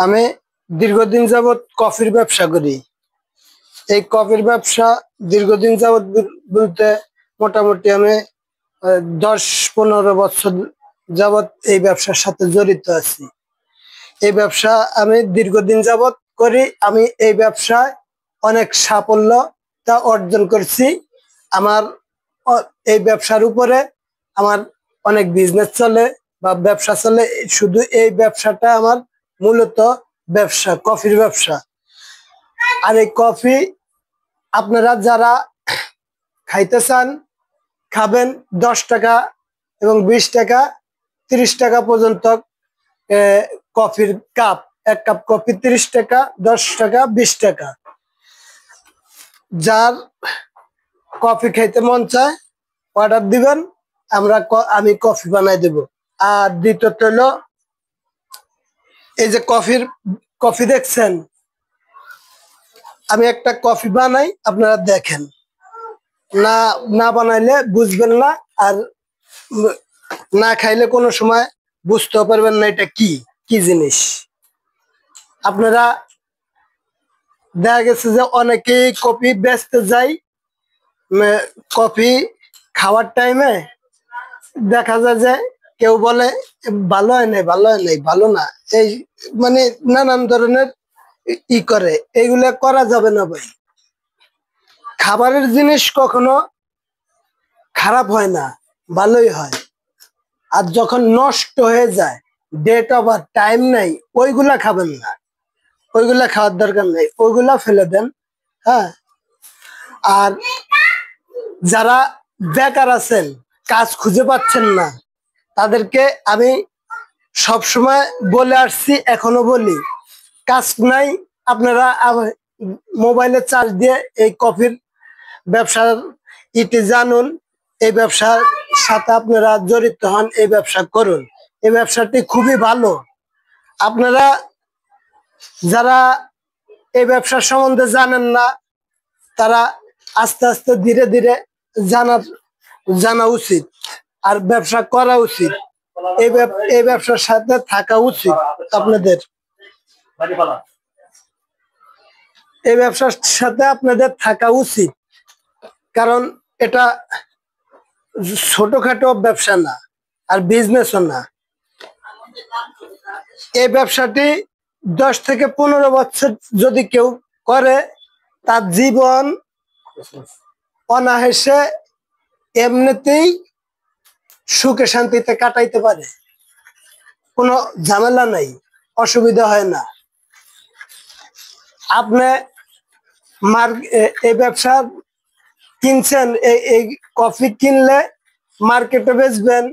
আমি দীর্ঘদিন যাবত কফির ব্যবসা করি। এই কফির ব্যবসা দীর্ঘদিন যাবত বলতে মোটামুটি আমি 10-15 বছর যাবত এই ব্যবসার সাথে জড়িত আছি। এই ব্যবসা আমি দীর্ঘদিন যাবত করি। আমি এই ব্যবসায় অনেক সাফল্যতা অর্জন করছি। আমার এই ব্যবসার উপরে আমার অনেক বিজনেস চলে বা ব্যবসা চলে। শুধু এই ব্যবসাটা আমার মূলত ব্যবসা, কফির ব্যবসা। আর এই কফি আপনারা যারা খাইতে চান খাবেন। 10 টাকা এবং 20 টাকা 30 টাকা পর্যন্ত কফির কাপ। এক কাপ কফি 30 টাকা, 10 টাকা, 20 টাকা। যার কফি খাইতে মন চায় অর্ডার দিবেন, আমি কফি বানাই দেব। আর দ্বিতীয়ত হলো এই যে কফি দেখছেন, আমি একটা কফি বানাই, আপনারা দেখেন। না বানাইলে বুঝবেন না, আর না খাইলে কোনো সময় বুঝতেও পারবেন না এটা কি জিনিস। আপনারা দেখা গেছে যে অনেকেই কফি বেচতে যায়, কফি খাওয়ার টাইমে দেখা যায় যে কেউ বলে ভালো হয় নাই, ভালো হয় নাই, ভালো না, এই মানে নানান ধরনের করে। এইগুলা করা যাবে না ভাই। খাবারের জিনিস কখনো খারাপ হয় না, ভালোই হয়। আর যখন নষ্ট হয়ে যায়, ডেট অফ আর টাইম নাই, ওইগুলা খাবেন না, ওইগুলা খাওয়ার দরকার নেই, ওইগুলা ফেলে দেন। হ্যাঁ, আর যারা বেকার আছেন, কাজ খুঁজে পাচ্ছেন না, তাদেরকে আমি সবসময় বলে আসছি, এখনো বলি, কাজ নাই, আপনারা মোবাইলে চার্জ দিয়ে এই কফির ব্যবসার জানুন, এই ব্যবসার সাথে আপনারা জড়িত হন, এই ব্যবসা করুন। এই ব্যবসাটি খুবই ভালো। আপনারা যারা এই ব্যবসার সম্বন্ধে জানেন না, তারা আস্তে আস্তে ধীরে ধীরে জানা উচিত, আর ব্যবসা করা উচিত। এই ব্যবসার সাথে থাকা উচিত আপনাদের। এই ব্যবসার সাথে আপনাদের থাকা উচিত, কারণ এটা ছোটখাটো ব্যবসা না, আর বিজনেসও না। এই ব্যবসাটি 10 থেকে 15 বছর যদি কেউ করে, তার জীবন অনায়াসে এমনিতেই সুখে শান্তিতে কাটাইতে পারে। কোনো ঝামেলা নাই, অসুবিধা হয় না। আপনি এই ব্যবসা কিনছেন, এই কফি কিনলে মার্কেটে বেচবেন,